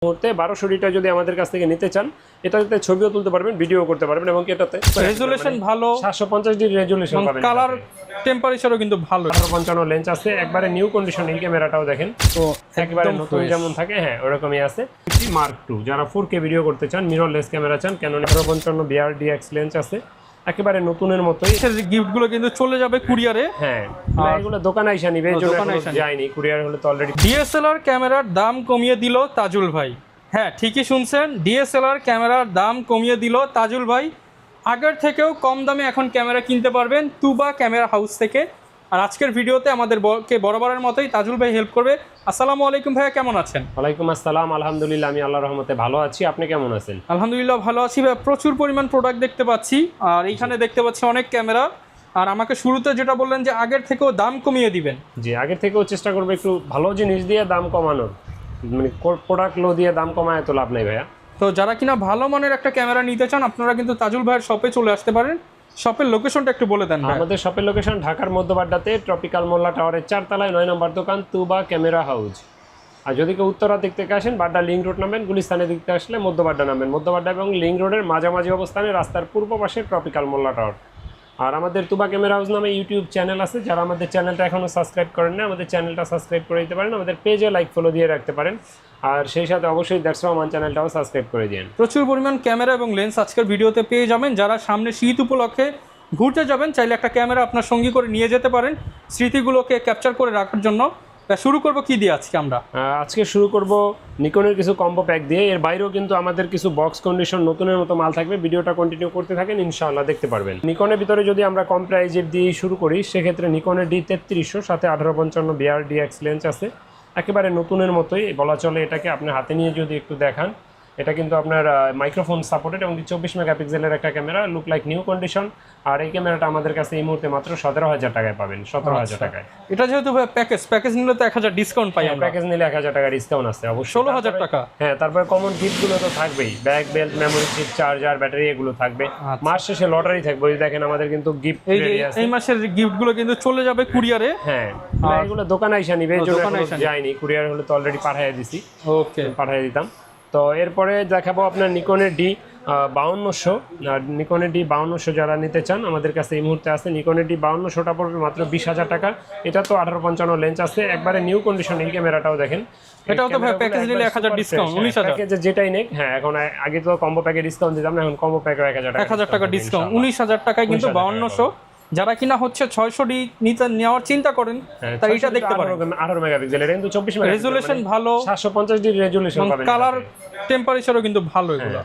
মুহূর্তে 1200 যদি আমাদের কাছ থেকে নিতে চান, এটাতে ছবিও তুলতে পারবেন, ভিডিও করতে পারবেন এবং এটাতে রেজুলেশন ভালো, 750 ডিগ্রি রেজুলেশন পাবেন। কালার টেম্পারেচারও কিন্তু ভালো। 55 লেন্স আছে, একবারে নিউ কন্ডিশন। এই ক্যামেরাটাও দেখেন তো একেবারে নতুন যেমন থাকে, হ্যাঁ ওরকমই আছে। মার্ক 2 যারা 4K ভিডিও করতে চান, মিররলেস ক্যামেরা চান, Canon 1855 BRDX লেন্স আছে, একেবারে নতুনের মতোই। গিফটগুলো কিন্তু চলে যাবে কুরিয়ারে। হ্যাঁ, এগুলো দোকানে আইসা নিবে, এই জন্য যায়নি, কুরিয়ার হলে তো অলরেডি। ডিএসএলআর ক্যামেরার দাম কমিয়ে দিল তাজুল ভাই। হ্যাঁ, ঠিকই শুনছেন, ডিএসএলআর ক্যামেরার দাম কমিয়ে দিল তাজুল ভাই। আগের থেকেও কম দামে এখন ক্যামেরা কিনতে পারবেন তুবা ক্যামেরা হাউস থেকে। আর আজকের ভিডিওতে আমাদের বরাবরের মতোই তাজুল ভাই হেল্প করবে। আসসালামু আলাইকুম ভাইয়া, কেমন আছেন? ওয়ালাইকুম আসসালাম, আলহামদুলিল্লাহ, আমি আল্লাহর রহমতে ভালো আছি। আপনি কেমন আছেন? আলহামদুলিল্লাহ ভালো আছি ভাইয়া। প্রচুর পরিমাণ প্রোডাক্ট দেখতে পাচ্ছি, আর এইখানে দেখতে পাচ্ছি অনেক ক্যামেরা। আর আমাকে শুরুতে যেটা বললেন যে আগের থেকেও দাম কমিয়ে দিবেন। জি, আগের থেকেও চেষ্টা করবো একটু ভালো জিনিস দিয়ে দাম কমানোর, মানে প্রোডাক্ট লো দিয়ে দাম কমায় তো লাভ নেই ভাইয়া। তো যারা কিনা ভালো মানের একটা ক্যামেরা নিতে চান, আপনারা কিন্তু তাজুল ভাইয়ের শপে চলে আসতে পারেন। শপের লোকেশনটা একটু বলে দেন। আমাদের শপের লোকেশন ঢাকার মধ্যবাড্ডাতে ট্রপিক্যাল মোল্লা টাওয়ারের 4 তলায় 9 নম্বর দোকান, তুবা ক্যামেরা হাউস। আর যদি কেউ উত্তরা দিক থেকে আসেন, বাড্ডা লিঙ্ক রোড নামেন, গুলিস্তানের দিক থেকে আসলে মধ্যবাড্ডা নামেন। মধ্যবাড্ডা এবং লিঙ্ক রোডের মাঝামাঝি অবস্থানে রাস্তার পূর্ব পাশে ট্রপিক্যাল মোল্লা টাওয়ার। আর আমাদের তুবা ক্যামেরা হাউস নামে ইউটিউব চ্যানেল আছে, যারা আমাদের চ্যানেলটা এখনও সাবস্ক্রাইব করেন না, আমাদের চ্যানেলটা সাবস্ক্রাইব করে দিতে পারেন, আমাদের পেজে লাইক ফলো দিয়ে রাখতে পারেন। আর সেই সাথে অবশ্যই দ্যাটস রহমান চ্যানেলটাও সাবস্ক্রাইব করে দিন। প্রচুর পরিমাণ ক্যামেরা এবং লেন্স আজকের ভিডিওতে পেয়ে যাবেন। যারা সামনে শীত উপলক্ষে ঘুরতে যাবেন, চাইলে একটা ক্যামেরা আপনার সঙ্গী করে নিয়ে যেতে পারেন স্মৃতিগুলোকে ক্যাপচার করে রাখার জন্য। শুরু করব কি দিয়ে আজকে আমরা? আজকে শুরু করব নিকনের কিছু কম্বো প্যাক দিয়ে। এর বাইরেও কিন্তু আমাদের কিছু বক্স কন্ডিশন নতুনের মতো মাল থাকবে। ভিডিওটা কন্টিনিউ করতে থাকেন, ইনশাআল্লাহ দেখতে পারবেন। নিকনের ভিতরে যদি আমরা কম প্রাইজের দিয়ে শুরু করি, সেক্ষেত্রে নিকনের D3300 সাথে 1855 BRDX লেন্স আছে, একেবারে নতুনের মতোই বলা চলে। এটাকে আপনি হাতে নিয়ে যদি একটু দেখান, এটা কিন্তু আপনার মাইক্রোফোন সাপোর্টেড এবং 24 মেগাপিক্সেলের একটা camera, look like new condition. আর এই ক্যামেরাটা আমাদের কাছে এই মুহূর্তে মাত্র 17,000 টাকায় পাবেন। 17,000 টাকায়। এটা যেহেতু প্যাকেজ নিলে তো 1000 ডিসকাউন্ট পাই আমরা। প্যাকেজ নিলে 1000 টাকা ডিসকাউন্ট আছে অবশ্যই। 16,000 টাকা। হ্যাঁ, তারপরে কমন গিফটগুলো তো থাকবেই, bag, belt, memory chip, charger, battery, এগুলো থাকবে। মাস শেষে লটারি থাকবে, ওই দেখেন আমাদের কিন্তু গিফট রেডি আছে। এই মাসের গিফটগুলো কিন্তু চলে যাবে কুরিয়ারে। হ্যাঁ, এগুলো দোকানে আইসা নিবে, এই জন্য যায়নি, কুরিয়ার হলে তো অলরেডি পাঠিয়ে দিছি। ওকে, পাঠিয়ে দিতাম। তো এরপরে দেখাবো আপনার নিকনের D5200। আর নিকনের D5200 যারা নিতে চান, আমাদের কাছে এই মুহূর্তে আছে। নিকনের D5200টা পড়বে মাত্র 20,000 টাকা। এটা তো 1855 লেন্স আছে, একবারে নিউ কন্ডিশন। এই ক্যামেরাটাও দেখেন, এটাও তো প্যাকেজ নিলে 1000 ডিসকাউন্ট, 19,000 প্যাকেজে যেটাই নেক। হ্যাঁ, এখন আগে তো কম্বো প্যাকে ডিসকাউন্ট দিতাম না, এখন কম্বো প্যাকে 1000 টাকা ডিসকাউন্ট, 19,000 টাকায় কিন্তু 5200। যারা কিনা হচ্ছে 600D নিতে নেওয়ার চিন্তা করেন, তাই এটা দেখতে পারেন। 18 মেগাপিক্সেলের কিন্তু 24 মেগাপিক্সেল রেজুলেশন ভালো, 750 ডিগ্রি রেজুলেশন পাবেন। কালার টেম্পারেচারও কিন্তু ভালো এগুলো।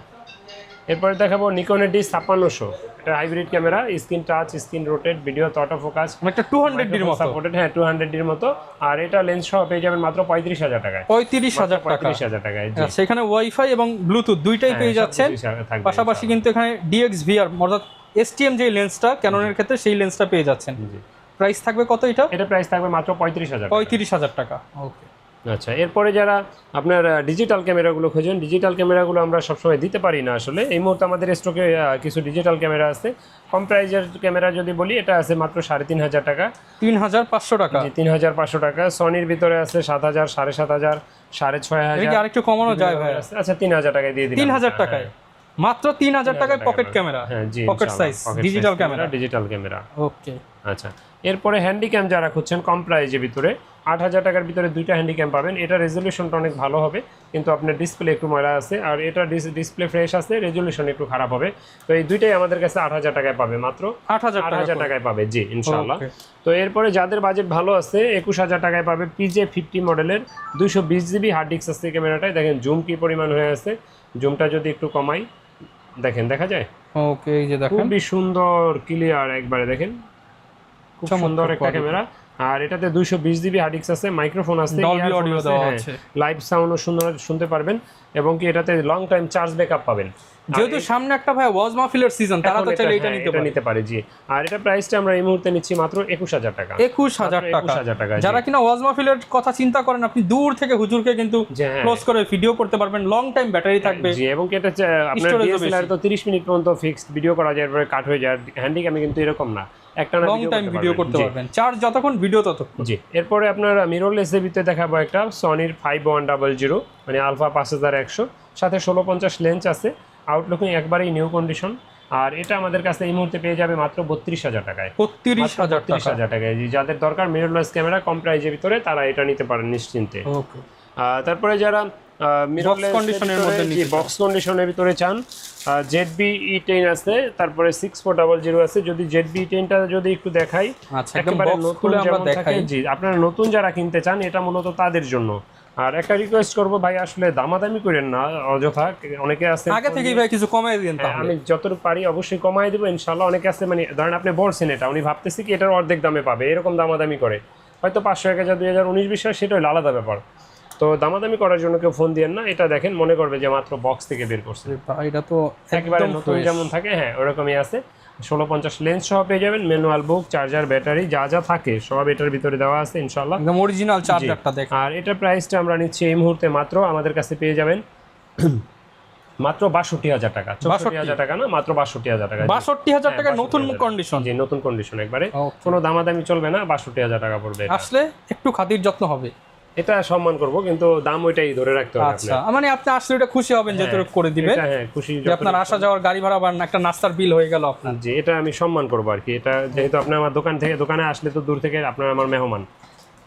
এরপরে দেখাবো নিকনের D5600। এটা hybrid camera, screen touch, screen rotate, video auto focus, একটা 200D এর মতো সাপোর্টেড। হ্যাঁ, 200D এর মতো। আর এটা লেন্স সহ পেয়ে যাবেন মাত্র 35,000 টাকায়। 35,000 টাকায়। সেখানে ওয়াইফাই এবং ব্লুটুথ দুইটাই পেয়ে যাচ্ছেন। পাশাপাশি কিন্তু এখানে DXVR অর্থাৎ STM যে লেন্সটা ক্যাননের ক্ষেত্রে, সেই লেন্সটা পেয়ে যাচ্ছেন। প্রাইস থাকবে কত এটা? এটা প্রাইস থাকবে মাত্র 35,000 টাকা। ওকে, আচ্ছা। এরপরে যারা আপনার ডিজিটাল ক্যামেরাগুলো খোঁজেন, ডিজিটাল ক্যামেরাগুলো আমরা সবসময় দিতে পারি না আসলে। এই মুহূর্তে আমাদের স্টকে কিছু ডিজিটাল ক্যামেরা আছে। কম প্রাইজের ক্যামেরা যদি বলি, এটা আছে মাত্র 3,500 টাকা। 3,500 টাকা? 3,500 টাকা। সনির ভিতরে আছে 7,000, 7,500, 6,500। আরেকটু কমানো যায় ভাই? আচ্ছা, 3,000 টাকায় দিয়ে দিলাম। 3,000 টাকায়, মাত্র 3,000 টাকায় পকেট ক্যামেরা। হ্যাঁ জি, পকেট সাইজ ডিজিটাল ক্যামেরা। ওকে, আচ্ছা। এরপরে হ্যান্ডিক্যাম যারা খুঁজছেন কম প্রাইজের ভিতরে, 8,000 টাকার ভিতরে দুইটা হ্যান্ডিক্যাম পাবেন। এটা রেজলিউশনটা অনেক ভালো হবে, কিন্তু আপনার ডিসপ্লে একটু ময়লা আছে। আর এটা ডিসপ্লে ফ্রেশ আছে, রেজলিউশন একটু খারাপ হবে। তো এই দুইটাই আমাদের কাছে 8,000 টাকায় পাবে, মাত্র 8,000 টাকায় পাবে। জি, ইনশাআল্লাহ। তো এরপরে যাদের বাজেট ভালো আছে, 21,000 টাকায় পাবে PJ50 মডেলের 220GB হার্ড ডিস্ক আছে ক্যামেরাটায়। দেখেন জুম কি পরিমাণ হয়ে আছে, জুমটা যদি একটু কমাই, দেখেন দেখা যায়। ওকে, এই যে দেখেন, খুবই সুন্দর ক্লিয়ার, একবারে দেখেন, খুব সুন্দর একটা ক্যামেরা। আর এটাতে 220GB হার্ড ডিস্ক আছে, মাইক্রোফোন আছে, ডলবি অডিও দেওয়া আছে, লাইভ সাউন্ডও শুনতে পারবেন, এবং কি এটাতে লং টাইম চার্জ ব্যাকআপ পাবেন। যেহেতু সামনে একটা ভাই ওয়াজ মাহফিলের সিজন, তারা তো চাইলে এটা নিতে পারে। জি। আর এটা প্রাইসটা আমরা এই মুহূর্তে নিচ্ছি মাত্র 21,000 টাকা। 21,000 টাকা। যারা কিনা ওয়াজ মাহফিলের কথা চিন্তা করেন, আপনি দূর থেকে হুজুরকে কিন্তু ক্লোজ করে ভিডিও করতে পারবেন, লং টাইম ব্যাটারি থাকবে। জি, এবং কি এটা আপনার DSLR তো 30 মিনিট পর্যন্ত ফিক্সড ভিডিও করা যায়, এরপরে কাট হয়ে যায়। হ্যান্ডিক্যামে কিন্তু এরকম না, একটা লং টাইম ভিডিও করতে পারবেন, চার্জ যতক্ষণ ভিডিও ততক্ষণ। জি, এরপরে আপনার মিররলেসের ভিতরে দেখাবো একটা সনির 5100 মানে আলফা 5100, সাথে 1650 লেন্স আছে, আউটলুকিং একবারেই নিউ কন্ডিশন। আর এটা আমাদের কাছে এই মুহূর্তে পেয়ে যাবে মাত্র 32,000 টাকায়। 32,000 টাকায়। যাদের দরকার মিররলেস ক্যামেরা কম প্রাইজের ভিতরে তারা এটা নিতে পারেন নিশ্চিন্তে। ওকে, তারপরে যারা মিররলেস কন্ডিশনের মধ্যে নিতে বক্স কন্ডিশনের ভিতরে চান, ZB E10 আছে, তারপরে 6400 আছে। যদি ZB E10টা যদি একটু দেখাই, আচ্ছা একদম একেবারে বক্স নতুন খুলে আমরা যেমন থাকে, দেখাই। জি আপনারা নতুন যারা কিনতে চান এটা মূলত তাদের জন্য। আর একটা রিকোয়েস্ট করব ভাই, আসলে দামাদামি করেন না অযথা, অনেকে আছে আগে থেকেই ভাই কিছু কমাই দিন তাহলে। আমি যতটুকু পারি অবশ্যই কমাই দেবো ইনশাআল্লাহ। অনেকে আছে মানে ধরেন আপনি বলছেন এটা, উনি ভাবতেছি কি এটার অর্ধেক দামে পাবে, এরকম দামাদামি করে, হয়তো 500, 1000, 2000, 19, 20, সেটা হলো আলাদা ব্যাপার। তো দামাদামি করার জন্য কেউ ফোন দিয়েন না, এটা দেখেন মনে করবে যে মাত্র বক্স থেকে বের করছে। এটা তো একেবারে একদম নতুন যেমন থাকে, হ্যাঁ ওরকমই আছে। 1650 লেন্স সহ পেয়ে যাবেন, ম্যানুয়াল বুক, চার্জার, ব্যাটারি যা যা থাকে সব এটার ভিতরে দেওয়া আছে ইনশাআল্লাহ। একদম অরিজিনাল চার্জারটা দেখেন। আর এটার প্রাইসটা আমরা নিচ্ছি এই মুহূর্তে মাত্র আমাদের কাছে পেয়ে যাবেন মাত্র 62,000 টাকা। 64,000 টাকা না, মাত্র 62,000 টাকা। 62,000 টাকা নতুন কন্ডিশন। জি, নতুন কন্ডিশন একবারে, কোনো দামাদামি চলবে না, 62,000 টাকা পড়বে। আসলে একটু খাতির যত্ন হবে, এটা সম্মান করব, কিন্তু দাম ওইটাই ধরে রাখতে হবে। আচ্ছা মানে আপনি আসলে এটা খুশি হবেন যতটুকু করে দিবেন। হ্যাঁ খুশি, যে আপনার আসা যাওয়ার গাড়ি ভাড়া বা একটা নাস্তার বিল হয়ে গেল আপনার। জি, এটা আমি সম্মান করব আর কি। এটা যেহেতু আপনি আমার দোকানে আসলে তো দূর থেকে আপনার আমার মেহমান,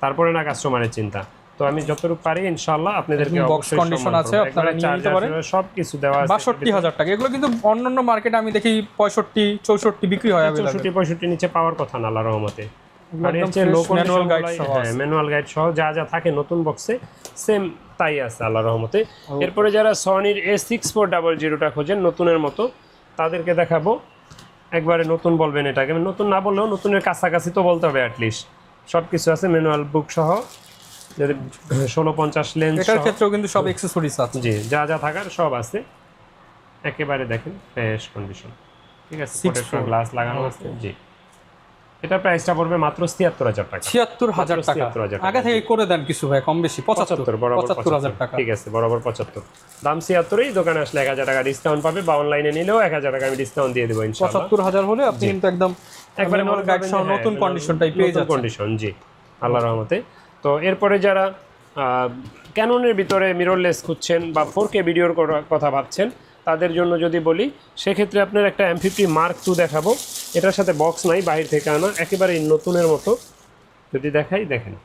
তারপরে না কাস্টমারের চিন্তা। তো আমি যতটুকু পারি ইনশাআল্লাহ আপনাদেরকে বক্স কন্ডিশন আছে, আপনারা নিয়ে নিতে পারেন। সবকিছু দেওয়া আছে। 62,000 টাকা। এগুলো কিন্তু অন্যান্য মার্কেটে আমি দেখি 65, 64 বিক্রি হয়। 64, 65 নিচে পাওয়ার কথা না আল্লাহর রহমতে। আর এর চেয়ে ম্যানুয়াল গাইড সহ, ম্যানুয়াল গাইড সহ যা যা থাকে নতুন বক্সে সেম তাই আছে আল্লাহর রহমতে। এরপরে যারা সনির A6400টা খোঁজেন নতুনের মতো, তাদেরকে দেখাবো। একবারে নতুন বলবেন এটাকে, নতুন না বললেও নতুনের কাছাকাছি তো বলতে হবে অ্যাটলিস্ট। সব কিছু আছে ম্যানুয়াল বুক সহ, যদি 1650 লেন্স, এটার ক্ষেত্রেও কিন্তু সব অ্যাকসেসরিজ আছে। জি, যা যা থাকার সব আছে। একেবারে দেখেন ফ্রেশ কন্ডিশন, ঠিক আছে, প্রোটেক্টর গ্লাস লাগানো আছে। জি, এটা প্রাইসটা পড়বে মাত্র 76,000 টাকা। 76,000 টাকা। আগে থেকে করে দেন কিছু ভাই, কম বেশি 75, বরাবর 75,000 টাকা। ঠিক আছে, বরাবর 75। দাম 76, দোকানে আসলে 1000 টাকা ডিসকাউন্ট পাবে, বা অনলাইনে নিলেও 1000 টাকা আমি ডিসকাউন্ট দিয়ে দেব ইনশাআল্লাহ। 75,000 হলে আপনি কিন্তু একদম একবারে ম্যানুয়াল গাইড সহ নতুন কন্ডিশনটাই পেয়ে যাচ্ছেন। কন্ডিশন, জি আল্লাহর রহমতে। তো এরপরে যারা ক্যাননের ভিতরে মিররলেস খুঁজছেন বা 4K ভিডিওর কথা ভাবছেন, তাদের জন্য যদি বলি, সেক্ষেত্রে আপনার একটা M50 Mark II দেখাবো। এটার সাথে বক্স নাই, বাইরে থেকে আনা, একেবারে নতুনের মতো। যদি দেখাই, দেখেন।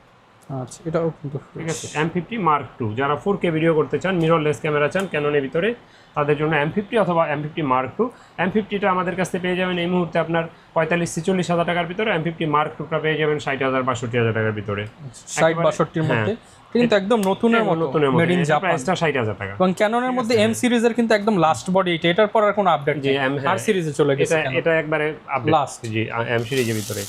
আচ্ছা, এটাও কিন্তু ঠিক আছে, M50 Mark II। যারা 4K ভিডিও করতে চান, মিররলেস ক্যামেরা চান ক্যাননের ভিতরে, তাদের জন্য M50 অথবা M50 Mark II। M50টা আমাদের কাছে পেয়ে যাবেন এই মুহূর্তে আপনার 45-46,000 টাকার ভিতরে। M50 Mark IIটা পেয়ে যাবেন 60,000-62,000 টাকার ভিতরে। 60-62 এর মধ্যে, কিন্তু একদম নতুনের মতো, মেড ইন জাপান। প্রাইসটা 60,000 টাকা। এবং ক্যাননের মধ্যে M সিরিজের কিন্তু একদম লাস্ট বডি এটা, এটার পর আর কোনো আপডেট নেই। আর সিরিজে চলে গেছে, এটা একবারে আপডেট লাস্ট। জি, M সিরিজের ভিতরে।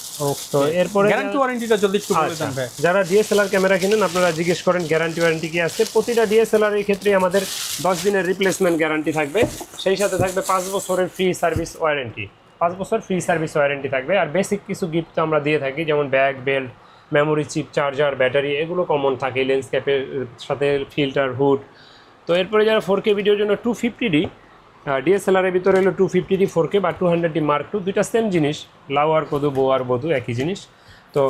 তো এরপরে গ্যারান্টি ওয়ারেন্টিটা যদি একটু বলে দেন ভাই। যারা DSLR ক্যামেরা কিনেন, আপনারা জিজ্ঞেস করেন গ্যারান্টি ওয়ারেন্টি কি আছে। প্রতিটা DSLR এর ক্ষেত্রে আমাদের 10 দিনের রিপ্লেসমেন্ট গ্যারান্টি থাকবে, সেই সাথে থাকবে 5 বছরের ফ্রি সার্ভিস ওয়ারেন্টি। 5 বছর ফ্রি সার্ভিস ওয়ারেন্টি থাকবে। আর বেসিক কিছু গিফট আমরা দিয়ে থাকি, যেমন bag, belt, memory chip, charger, battery, এগুলো কমন থাকে। লেন্স ক্যাপের সাথে ফিল্টার, হুড। তো এরপরে যারা 4K ভিডিওর জন্য 250D DSLR এর ভিতরে হলো 250D 4K বা 200D Mark II, দুইটা সেম জিনিস, লাউ আর কদু, বউ আর বধূ, একই জিনিস। তো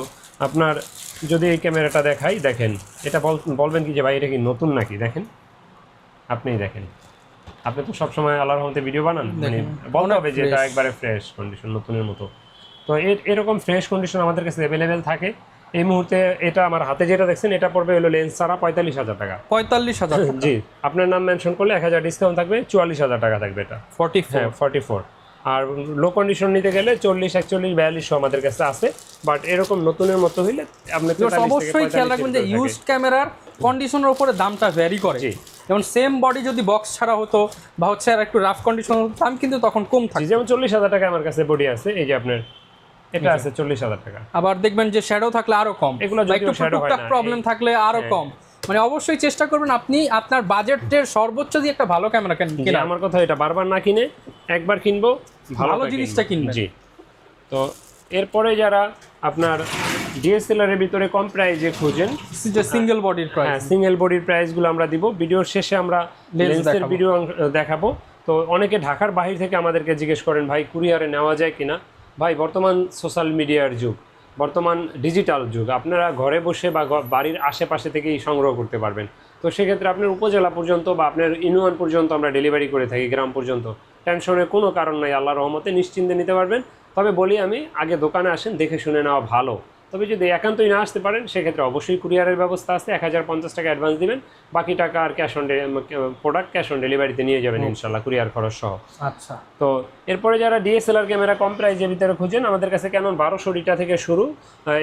আপনার যদি এই ক্যামেরাটা দেখাই, দেখেন, এটা বলবেন কি যে ভাই এটা কি নতুন নাকি? দেখেন, আপনিই দেখেন। আপনি তো সবসময় আল্লাহর রহমতে ভিডিও বানান, মানে বলতে হবে যে এটা একবারে ফ্রেশ কন্ডিশন, নতুনের মতো। তো এরকম ফ্রেশ কন্ডিশন আমাদের কাছে অ্যাভেলেবেল থাকে। এই মুহূর্তে এটা আমার হাতে যেটা দেখছেন, এটা পড়বে হলো লেন্স ছাড়া 45,000 টাকা। 45,000 জি, আপনার নাম মেনশন করলে 1000 ডিসকাউন্ট থাকবে, 44,000 টাকা থাকবে এটা। 44। আর লো কন্ডিশন নিতে গেলে 40, 41, 42 আমাদের কাছে আছে। বাট এরকম নতুনের মতো হইলে আপনি অবশ্যই খেয়াল রাখবেন যে ইউজ ক্যামেরার কন্ডিশনের উপরে দামটা ভ্যারি করে। যেমন সেম বডি যদি বক্স ছাড়া হতো বা হচ্ছে আর একটু রাফ কন্ডিশন হতো, দাম কিন্তু তখন কম থাকে। যেমন 40,000 টাকা আমার কাছে বডি আছে, এই যে আপনার এটা আছে 40,000 টাকা। আবার দেখবেন যে শ্যাডো থাকলে আরো কম, এগুলো যদি শ্যাডো হয় না, প্রবলেম থাকলে আরো কম। মানে অবশ্যই চেষ্টা করবেন আপনি আপনার বাজেটের সর্বোচ্চ দিয়ে একটা ভালো ক্যামেরা কিনে। আমার কথা এটা বারবার না কিনে একবার কিনবো, ভালো জিনিসটা কিনবেন। জি। তো এরপরে যারা আপনার DSLR এর ভিতরে কম প্রাইসে খোঁজেন, যে সিঙ্গেল বডির প্রাইস, হ্যাঁ সিঙ্গেল বডির প্রাইসগুলো আমরা দিব। ভিডিওর শেষে আমরা লেন্সের ভিডিও দেখাবো। তো অনেকে ঢাকার বাইরে থেকে আমাদেরকে জিজ্ঞেস করেন ভাই কুরিয়ারে নেওয়া যায় কিনা। ভাই বর্তমান সোশ্যাল মিডিয়ার যুগ, বর্তমান ডিজিটাল যুগ, আপনারা ঘরে বসে বা বাড়ির আশেপাশে থেকেই সংগ্রহ করতে পারবেন। তো সেক্ষেত্রে আপনার উপজেলা পর্যন্ত বা আপনার ইউনিয়ন পর্যন্ত আমরা ডেলিভারি করে থাকি, গ্রাম পর্যন্ত। টেনশনের কোনো কারণ নাই, আল্লাহর রহমতে নিশ্চিন্তে নিতে পারবেন। তবে বলি আমি, আগে দোকানে আসেন, দেখে শুনে নেওয়া ভালো। তবে যদি একান্তই না আসতে পারেন সেক্ষেত্রে অবশ্যই কুরিয়ারের ব্যবস্থা আছে, 1050 টাকা অ্যাডভান্স দিবেন, বাকি টাকা আর প্রোডাক্ট ক্যাশ অন ডেলিভারিতে নিয়ে যাবেন ইনশাল্লাহ, কুরিয়ার খরচ সহ। আচ্ছা, তো এরপরে যারা ডিএসএলআর ক্যামেরা কম প্রাইজের ভিতরে খুঁজেন, আমাদের কাছে ক্যানন 1200 থেকে শুরু।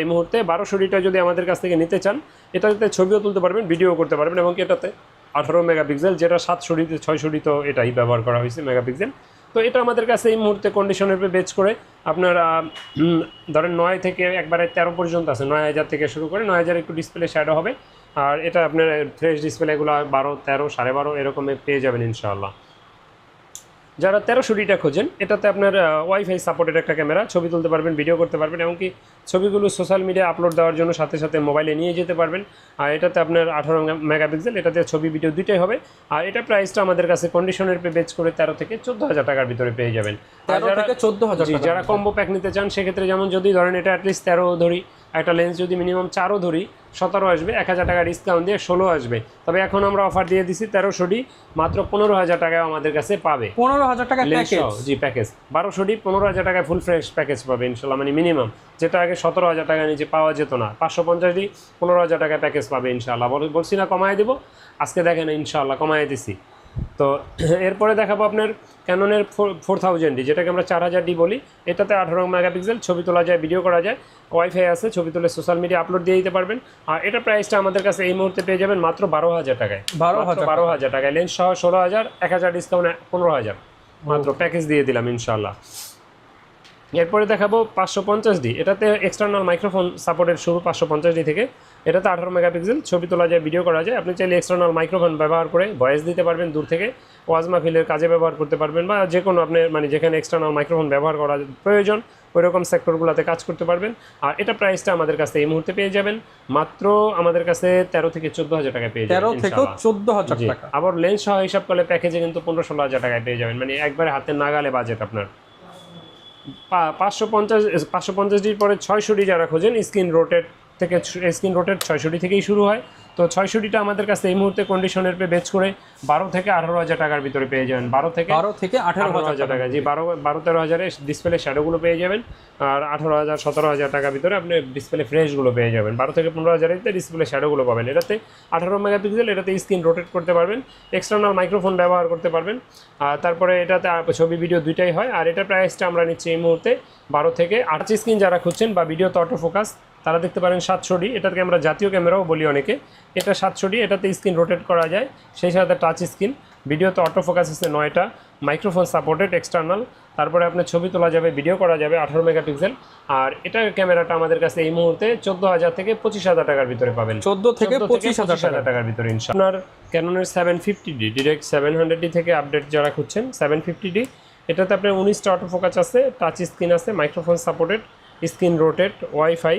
এই মুহূর্তে 1200 যদি আমাদের কাছ থেকে নিতে চান, এটাতে ছবিও তুলতে পারবেন, ভিডিও করতে পারবেন, এবং এটাতে 18 মেগাপিক্সেল, যেটা 700 600 তো এটাই ব্যবহার করা হয়েছে মেগাপিক্সেল। তো এটা আমাদের কাছে এই মুহূর্তে কন্ডিশনের উপরে বেচ করে আপনার ধরেন 9 থেকে একবারে 13 পর্যন্ত আছে, 9000 থেকে শুরু করে 9000 একটু ডিসপ্লে শ্যাডো হবে। আর এটা আপনার ফ্রেশ ডিসপ্লেগুলো 12, 13, 12.5 এরকমে পেয়ে যাবেন ইনশাআল্লাহ। যারা 1300 খোঁজেন, এটাতে আপনার ওয়াইফাই সাপোর্টেড একটা ক্যামেরা, ছবি তুলতে পারবেন, ভিডিও করতে পারবেন, এমনকি ছবিগুলো সোশ্যাল মিডিয়ায় আপলোড দেওয়ার জন্য সাথে সাথে মোবাইলে নিয়ে যেতে পারবেন। আর এটাতে আপনার 18 মেগাপিক্সেল, এটাতে ছবি ভিডিও দুইটাই হবে। আর এটা প্রাইসটা আমাদের কাছে কন্ডিশনের পে বেচ করে 13 থেকে 14,000 টাকার ভিতরে পেয়ে যাবেন। 13 থেকে 14,000 টাকা। যারা কম্বো প্যাক নিতে চান সেক্ষেত্রে, যেমন যদি ধরেন এটা অ্যাটলিস্ট 13 ধরি, একটা লেন্স যদি মিনিমাম 4 ধরি, 17 আসবে, 1000 টাকা ডিসকাউন্ট দিয়ে 16 আসবে। তবে এখন আমরা অফার দিয়ে দিছি 1300 মাত্র 15,000 টাকায় আমাদের কাছে পাবে। 15,000 টাকা প্যাকেজ? জি প্যাকেজ 1200 15,000 টাকায় ফুল ফ্রেশ প্যাকেজ পাবে ইনশাল্লাহ, মানে মিনিমাম, যেটা আগে 17,000 টাকা নিচে পাওয়া যেত না। 550 15,000 টাকায় প্যাকেজ পাবে ইনশাল্লাহ। বলছি না কমায় দেবো, আজকে দেখেন ইনশাল্লাহ কমায় দিছি। তো এরপরে দেখাবো আপনার ক্যাননের 4000D, যেটাকে আমরা 4000D বলি। এটাতে 18 মেগাপিক্সেল, ছবি তোলা যায়, ভিডিও করা যায়, ওয়াইফাই আছে, ছবি তুলে সোশ্যাল মিডিয়া আপলোড দিয়ে দিতে পারবেন। আর এটা প্রাইসটা আমাদের কাছে এই মুহূর্তে পেয়ে যাবেন মাত্র 12,000 টাকায়। 12,000 টাকায় লেন্স সহ 16,000, 1000 ডিসকাউন্ট 15,000 মাত্র প্যাকেজ দিয়ে দিলাম ইনশাল্লাহ। এরপরে দেখাবো 550D, এটাতে এক্সটার্নাল মাইক্রোফোন সাপোর্টের শুরু 550D থেকে। এটাতে 18 মেগাপিক্সেল, ছবি তোলা যায়, ভিডিও করা যায়। আপনি চাইলে এক্সটার্নাল মাইক্রোফোন ব্যবহার করে ভয়েস দিতে পারবেন দূর থেকে, ওয়াজ মাহফিলের কাজে ব্যবহার করতে পারবেন, বা যে কোনো আপনি মানে যেখানে এক্সটার্নাল মাইক্রোফোন ব্যবহার করা প্রয়োজন ওই রকম সেক্টরগুলোতে কাজ করতে পারবেন। আর এটা প্রাইসটা আমাদের কাছে এই মুহূর্তে পেয়ে যাবেন মাত্র আমাদের কাছে 13 থেকে 14,000 টাকায় পেয়ে যাবেন। 13 থেকে 14,000 টাকা। আবার লেন্স সহ হিসাব করলে প্যাকেজে কিন্তু 15-16,000 টাকায় পেয়ে যাবেন, মানে একবারে হাতে নাগালে বাজেট আপনার। 550Dর পরে 600D যারা খোঁজেন, স্ক্রিন রোটেট 600D থেকেই শুরু হয়। তো 600Dটা আমাদের কাছে এই মুহূর্তে কন্ডিশনের পে বেচ করে 12 থেকে 18,000 টাকার ভিতরে পেয়ে যাবেন। 12 থেকে 18,000 টাকা, জি 12-13,000 ডিসপ্লে শ্যাডোগুলো পেয়ে যাবেন। আর 18,000-17,000 টাকার ভিতরে আপনি ডিসপ্লে ফ্রেশগুলো পেয়ে যাবেন। 12 থেকে 15,000 ডিসপ্লে শ্যাডোগুলো পাবেন। এটাতে 18 মেগাপিক্সেল, এটাতে স্ক্রিন রোটেট করতে পারবেন, এক্সটার্নাল মাইক্রোফোন ব্যবহার করতে পারবেন। আর তারপরে এটাতে ছবি ভিডিও দুইটাই হয়। আর এটা প্রাইসটা আমরা নিচ্ছি এই মুহূর্তে 12 থেকে 8 স্ক্রিন যারা খুঁজছেন বা ভিডিওতে অটো ফোকাস, তারা দেখতে পারেন 700D, এটাকে আমরা জাতীয় ক্যামেরাও বলি অনেকে। এটা 700D, এটাতে স্ক্রিন রোটেট করা যায়, সেই সাথে টাচ স্ক্রিন, ভিডিওতে অটো ফোকাস আছে 9টা, মাইক্রোফোন সাপোর্টেড এক্সটার্নাল, তারপরে আপনার ছবি তোলা যাবে, ভিডিও করা যাবে, 18 মেগাপিক্সেল। আর এটা ক্যামেরাটা আমাদের কাছে এই মুহূর্তে 14,000 থেকে 25,000 টাকার ভিতরে পাবেন। 14 থেকে 25,000 টাকার ভিতরে ইনশাআল্লাহ। আপনার ক্যাননের 750D, ডিরেক্ট 700D থেকে আপডেট যারা খুঁজছেন 750D, এটাতে আপনার 19টা অটো ফোকাস আছে, টাচ স্ক্রিন আছে, microphone supported, screen rotate, wifi.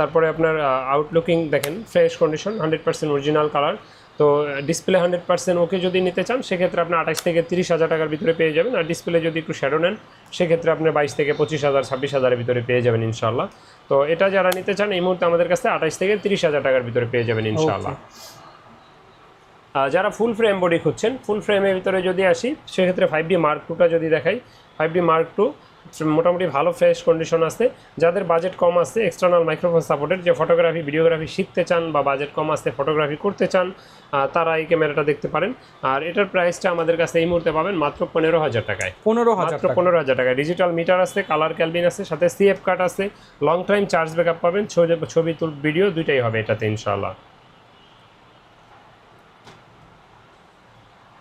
তারপরে আপনার আউটলুকিং দেখেন ফ্রেশ কন্ডিশন, 100% অরিজিনাল কালার। তো ডিসপ্লে 100% ওকে যদি নিতে চান সেক্ষেত্রে আপনি 28 থেকে 30,000 টাকার ভিতরে পেয়ে যাবেন। আর ডিসপ্লে যদি একটু শ্যাডো নেন সেক্ষেত্রে আপনি 22 থেকে 25,000 26,000-এর ভিতরে পেয়ে যাবেন ইনশাআল্লাহ। তো এটা যারা নিতে চান এই মুহূর্তে আমাদের কাছে 28 থেকে 30,000 টাকার ভিতরে পেয়ে যাবেন ইনশাআল্লাহ। যারা ফুল ফ্রেম বডি খুঁজছেন, ফুল ফ্রেমের ভিতরে যদি আসি সেক্ষেত্রে 5D Mark II যদি দেখাই, 5D Mark II মোটামুটি ভালো ফ্রেশ কন্ডিশন আছে। যাদের বাজেট কম আছে, এক্সটার্নাল মাইক্রোফোন সাপোর্টেড, যে ফটোগ্রাফি ভিডিওগ্রাফি শিখতে চান বা বাজেট কম আছে ফটোগ্রাফি করতে চান, তারা এই ক্যামেরাটা দেখতে পারেন। আর এটার প্রাইসটা আমাদের কাছে এই মুহূর্তে পাবেন মাত্র 15,000 টাকায়। 15,000 টাকায় ডিজিটাল মিটার আছে, কালার ক্যালবিন আছে, সাথে CF কাট আছে, লং টাইম চার্জ ব্যাকআপ পাবেন, ছবি ভিডিও দুইটাই হবে এটাতে ইনশাআল্লাহ।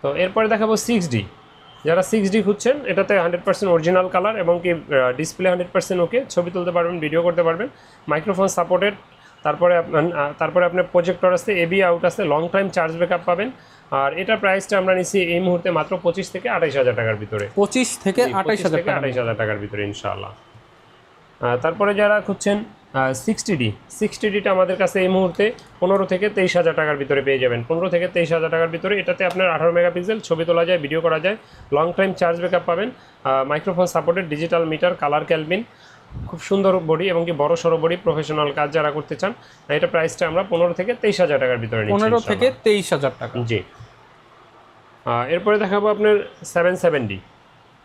তো এরপরে দেখাবো 6D, যারা 6D খুঁজছেন, এটাতে 100% অরিজিনাল কালার এবং কি ডিসপ্লে 100% ওকে, ছবি তুলতে পারবেন, ভিডিও করতে পারবেন, মাইক্রোফোন সাপোর্টেড, তারপরে আপনার প্রজেক্টর আছে, এবি আউট আছে, লং টাইম চার্জ ব্যাকআপ পাবেন। আর এটার প্রাইসটা আমরা নিচ্ছি এই মুহূর্তে মাত্র 25 থেকে 28,000 টাকার ভিতরে। 25 থেকে 28,000 টাকার ভিতরে ইনশাআল্লাহ। তারপরে যারা খুঁজছেন 60ডিটা আমাদের কাছে এই মুহূর্তে 15 থেকে 23,000 টাকার ভিতরে পেয়ে যাবেন। 15 থেকে 23,000 টাকার ভিতরে। এটাতে আপনার 18 মেগাপিক্সেল, ছবি তোলা যায়, ভিডিও করা যায়, লং টাইম চার্জ ব্যাকআপ পাবেন, microphone supported, digital meter, colour Kelvin, খুব সুন্দর বডি এবং কি বড় সড়ো বডি, প্রফেশনাল কাজ যারা করতে চান। এটা প্রাইসটা আমরা 15 থেকে 23,000 টাকার ভিতরে নিচ্ছি। 15 থেকে 23,000 টাকা। জি। এরপরে দেখাবো আপনার 770।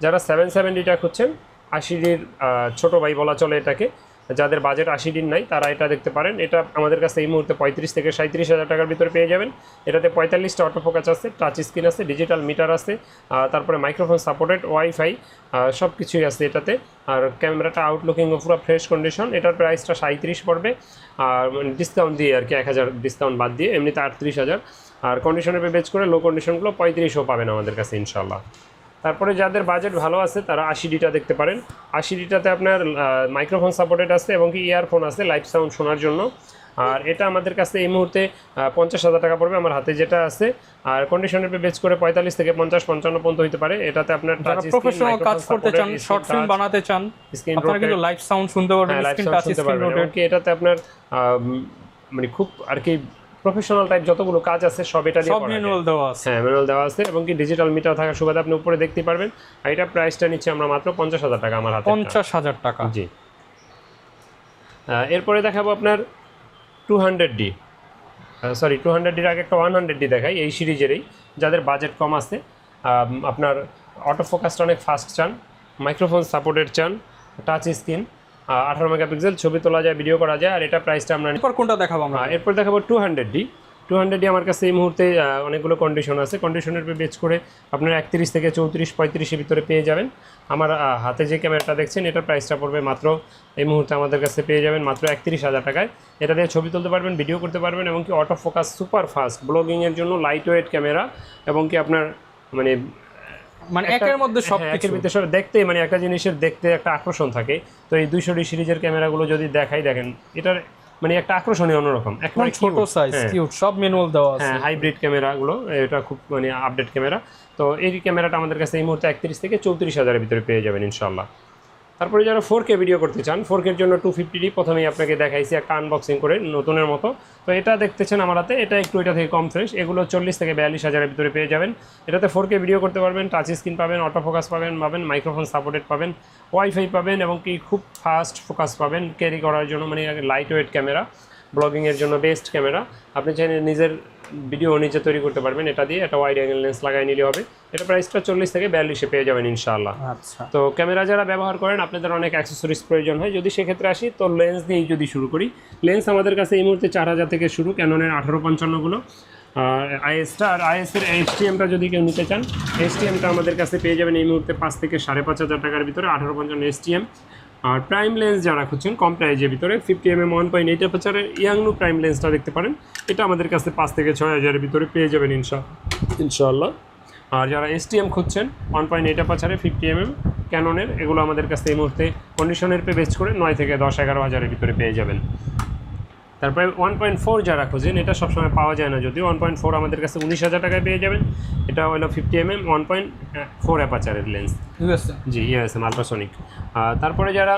যারা 770টা খুঁজছেন, 80ডির ছোট ভাই বলা চলে এটাকে, যাদের বাজেট 80ডির নাই তারা এটা দেখতে পারেন। এটা আমাদের কাছে এই মুহূর্তে 35 থেকে 37,000 টাকার ভিতরে পেয়ে যাবেন। এটাতে 45টা অটোফোকাস আছে, টাচ স্ক্রিন আছে, ডিজিটাল মিটার আছে, তারপরে মাইক্রোফোন সাপোর্টেড, ওয়াইফাই, সব কিছুই আছে এটাতে। আর ক্যামেরাটা আউটলুকিংও পুরো ফ্রেশ কন্ডিশন। এটার প্রাইসটা 37 পড়বে, আর ডিসকাউন্ট দিয়ে আর কি 1000 ডিসকাউন্ট বাদ দিয়ে, এমনিতে 38,000। আর কন্ডিশনে বেচ করে লো কন্ডিশনগুলো 35ও পাবেন আমাদের কাছে ইনশাল্লাহ। তারপরে যাদের বাজেট ভালো আছে তারা 80ডিটা দেখতে পারেন। 80ডিটাতে আপনার মাইক্রোফোন সাপোর্টেড আছে এবং কি ইয়ারফোন আছে লাইভ সাউন্ড শোনার জন্য। আর এটা আমাদের কাছে এই মুহূর্তে 50,000 টাকা পড়বে আমার হাতে যেটা আছে। আর কন্ডিশনের পে বেচ করে 45 থেকে 50-55 পর্যন্ত হতে পারে। এটাতে আপনার যারা প্রফেশনাল কাজ করতে চান, শর্ট ফিল্ম বানাতে চান, আপনারা কিন্তু লাইভ সাউন্ড শুনতে পারবেন, স্ক্রিন টাচ স্ক্রিন রোটেট। এটাতে আপনার মানে খুব আর কি প্রফেশনাল টাইপ যতগুলো কাজ আছে সব এটা দিয়ে করা, ম্যানুয়াল দেওয়া আছে। হ্যাঁ, ম্যানুয়াল দেওয়া আছে এবং কি ডিজিটাল মিটার থাকার সুবাদে আপনি উপরে দেখতে পারবেন। আর এটা প্রাইসটা নিচ্ছে আমরা মাত্র 50,000 টাকা আমার হাতে। 50,000 টাকা। জি। এরপরে দেখাবো আপনার 200D, সরি 200ডির আগে একটা 100D দেখাই এই সিরিজেরই। যাদের বাজেট কম আছে, আপনার অটো ফোকাসটা অনেক ফাস্ট চান, মাইক্রোফোন সাপোর্টেড চান, টাচ স্ক্রিন, 18 মেগাপিক্সেল, ছবি তোলা যায়, ভিডিও করা যায়। আর এটা প্রাইসটা আমরা এরপর কোনটা দেখাবো আমরা? এরপর দেখাবো 200D আমার কাছে এই মুহূর্তে অনেকগুলো কন্ডিশন আছে। কন্ডিশনের বেচ করে আপনার 31 থেকে 34-35-এর ভিতরে পেয়ে যাবেন। আমার হাতে যে ক্যামেরাটা দেখছেন এটার প্রাইসটা পড়বে মাত্র এই মুহূর্তে আমাদের কাছে পেয়ে যাবেন মাত্র 31,000 টাকায়। এটা দিয়ে ছবি তুলতে পারবেন, ভিডিও করতে পারবেন এবং কি অটো ফোকাস সুপার ফাস্ট, ব্লগিংয়ের জন্য লাইট ওয়েট ক্যামেরা এবং কি আপনার মানে একের মধ্যে সব একের ভিতরে সব দেখতে মানে একটা জিনিসের দেখতে একটা আকর্ষণ থাকে। তো এই 200D সিরিজের ক্যামেরাগুলো যদি দেখেন এটার মানে একটা আকর্ষণীয় অন্যরকম, একদম ছোট সাইজ, কিউট, সব ম্যানুয়াল দেওয়া আছে। হ্যাঁ, হাইব্রিড ক্যামেরাগুলো, এটা খুব মানে আপডেট ক্যামেরা। তো এই ক্যামেরাটা আমাদের কাছে এই মুহূর্তে 31 থেকে 34,000-এর ভিতরে পেয়ে যাবেন ইনশাল্লাহ। তারপরে যারা 4K ভিডিও করতে চান, 4K-র জন্য 250D প্রথমেই আপনাকে দেখাইছি একটা আনবক্সিং করে নতুনের মতো। তো এটা দেখতেছেন আমার হাতে, এটা একটু এটা থেকে কম ফ্রেশ। এগুলো 40 থেকে 42,000-এর ভিতরে পেয়ে যাবেন। এটাতে 4K ভিডিও করতে পারবেন, টাচ স্ক্রিন পাবেন, অটো ফোকাস পাবেন, মাইক্রোফোন সাপোর্টেড পাবেন, ওয়াইফাই পাবেন এবং কি খুব ফাস্ট ফোকাস পাবেন ক্যারি করার জন্য, মানে লাইট ওয়েট ক্যামেরা, ব্লগিংয়ের জন্য বেস্ট ক্যামেরা। আপনি চাইলে নিজের ভিডিও নিজে তৈরি করতে পারবেন এটা দিয়ে। একটা ওয়াইড অ্যাঙ্গেল লেন্স লাগাই নিলে হবে। এটা প্রাইসটা 40 থেকে 42-এ পেয়ে যাবেন ইনশাআল্লাহ। আচ্ছা। তো ক্যামেরা যারা ব্যবহার করেন আপনাদের অনেক অ্যাক্সেসরিজ প্রয়োজন হয়। যদি সেক্ষেত্রে আসি তো লেন্স দিয়েই যদি শুরু করি, লেন্স আমাদের কাছে এই মুহূর্তে 4000 থেকে শুরু, ক্যাননের 1855-গুলো আইএসটা। আর আইএসের HTM-টা যদি কেউ নিতে চান, HTM-টা আমাদের কাছে পেয়ে যাবেন এই মুহূর্তে 5 থেকে 5,500 টাকার ভিতরে 1855 HTM। আর প্রাইম লেন্স যারা খুঁজছেন কম প্রাইজের ভিতরে 50mm 1.8 অ্যাপারচারের ইয়াংনু প্রাইম লেন্সটা দেখতে পারেন। এটা আমাদের কাছে 5 থেকে 6,000-এর ভিতরে পেয়ে যাবেন ইনশাআল্লাহ। আর যারা STM খুঁজছেন 1.8 অ্যাপারচারে 50mm ক্যাননের, এগুলো আমাদের কাছে এই মুহূর্তে কন্ডিশনের পে বেচ করে 9 থেকে 10-11,000-এর ভিতরে পেয়ে যাবেন। তারপরে 1.4 যারা খুঁজেন, এটা সবসময় পাওয়া যায় না যদিও, 1.4 আমাদের কাছে 19,000 টাকায় পেয়ে যাবেন। এটা হলো 50mm 1.4 অ্যাপারচারের লেন্স, জি ইউএসএম আলট্রাসনিক। তারপরে যারা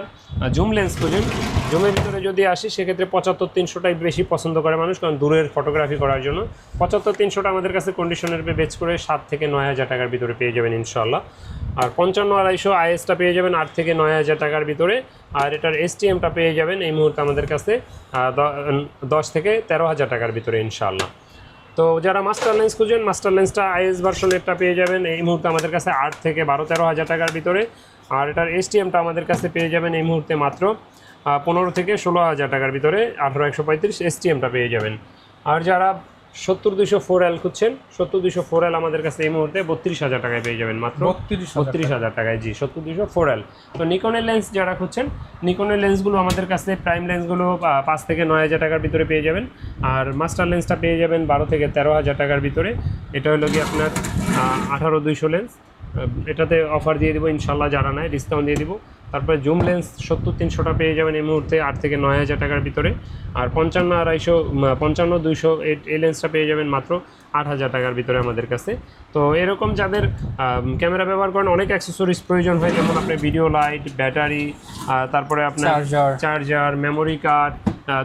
জুম লেন্স খুঁজেন, জুমের ভিতরে যদি আসি সেক্ষেত্রে 75-300টাই বেশি পছন্দ করে মানুষ, কারণ দূরের ফটোগ্রাফি করার জন্য। 75-300টা আমাদের কাছে কন্ডিশনের পে বেচ করে 7 থেকে 9,000 টাকার ভিতরে পেয়ে যাবেন ইনশাআল্লাহ। আর 55-250 আইএসটা পেয়ে যাবেন 8 থেকে 9,000 টাকার ভিতরে। আর এটার STM-টা পেয়ে যাবেন এই মুহূর্তে আমাদের কাছে 10 থেকে 13,000 টাকার ভিতরে ইনশাআল্লাহ। তো যারা মাস্টার লেন্স খুঁজেন, মাস্টার লেন্সটা আইএস ভার্সনেরটা পেয়ে যাবেন এই মুহূর্তে আমাদের কাছে 8 থেকে 12-13,000 টাকার ভিতরে। আর এটার STM-টা আমাদের কাছে পেয়ে যাবেন এই মুহূর্তে মাত্র 15 থেকে 16,000 টাকার ভিতরে 18-135 STM-টা পেয়ে যাবেন। আর যারা 70-200 4L খুঁজছেন, 70-200 4L আমাদের কাছে এই মুহূর্তে 32,000 টাকায় পেয়ে যাবেন মাত্র 32,000 টাকায়, জি 70-200 4L। তো নিকনের লেন্স যারা খুঁজছেন, নিকনের লেন্সগুলো আমাদের কাছে প্রাইম লেন্সগুলো 5 থেকে 9,000 টাকার ভিতরে পেয়ে যাবেন। আর মাস্টার লেন্সটা পেয়ে যাবেন 12 থেকে 13,000 টাকার ভিতরে। এটা হলো কি আপনার 18-200 লেন্স। এটাতে অফার দিয়ে দেবো ইনশাল্লাহ, যারা নেয় ডিসকাউন্ট দিয়ে দিব। তারপরে জুম লেন্স 70-300টা পেয়ে যাবেন এই মুহূর্তে 8 থেকে 9,000 টাকার ভিতরে। আর 55-200 এই লেন্সটা পেয়ে যাবেন মাত্র 8,000 টাকার ভিতরে আমাদের কাছে। তো এরকম যাদের ক্যামেরা ব্যবহার করেন অনেক অ্যাক্সেসরিজ প্রয়োজন হয়, যেমন আপনার ভিডিও লাইট, ব্যাটারি, তারপরে আপনার চার্জার, মেমোরি কার্ড,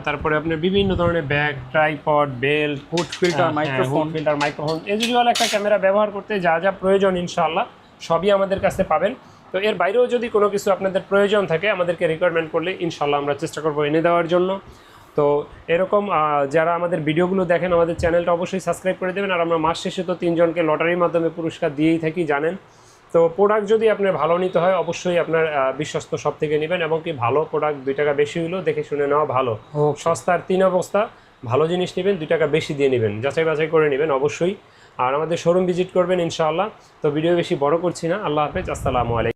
তারপরে আপনার বিভিন্ন ধরনের bag, tripod, belt, hood filter, microphone, এজুয়াল একটা ক্যামেরা ব্যবহার করতে যা যা প্রয়োজন ইনশাআল্লাহ সবই আমাদের কাছে পাবেন। তো এর বাইরেও যদি কোনো কিছু আপনাদের প্রয়োজন থাকে আমাদেরকে রিকোয়ারমেন্ট করলে ইনশাআল্লাহ আমরা চেষ্টা করবো এনে দেওয়ার জন্য। তো এরকম যারা আমাদের ভিডিওগুলো দেখেন আমাদের চ্যানেলটা অবশ্যই সাবস্ক্রাইব করে দেবেন। আর আমরা মাস শেষে তো 3 জনকে লটারির মাধ্যমে পুরস্কার দিয়েই থাকি জানেন। তো প্রোডাক্ট যদি আপনার ভালো নিতে হয় অবশ্যই আপনার বিশ্বস্ত সব থেকে নেবেন, এবং কি ভালো প্রোডাক্ট 2 টাকা বেশি হলেও দেখে শুনে নেওয়া ভালো। সস্তার 3 অবস্থা, ভালো জিনিস নেবেন 2 টাকা বেশি দিয়ে নেবেন, যাচাই বাছাই করে নেবেন অবশ্যই। আর আমাদের শোরুম ভিজিট করবেন ইনশাআল্লাহ। তো ভিডিও বেশি বড় করছি না, আল্লাহ হাফেজ, আসসালামু আলাইকুম।